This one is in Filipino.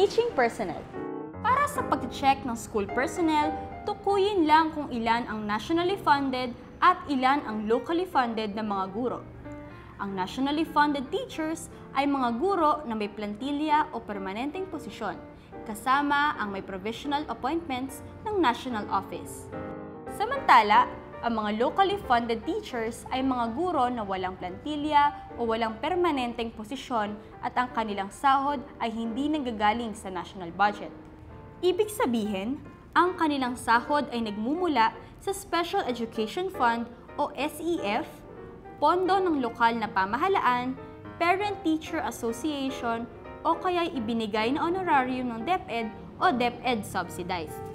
Teaching personnel. Para sa pag-check ng school personnel, tukuyin lang kung ilan ang nationally funded at ilan ang locally funded na mga guro. Ang nationally funded teachers ay mga guro na may plantilya o permanenteng posisyon, kasama ang may provisional appointments ng national office. Samantala, ang mga locally funded teachers ay mga guro na walang plantilya o walang permanenteng posisyon at ang kanilang sahod ay hindi nanggagaling sa national budget. Ibig sabihin, ang kanilang sahod ay nagmumula sa Special Education Fund o SEF, pondo ng lokal na pamahalaan, Parent-Teacher Association o kaya ibinigay na honorarium ng DepEd o DepEd subsidized.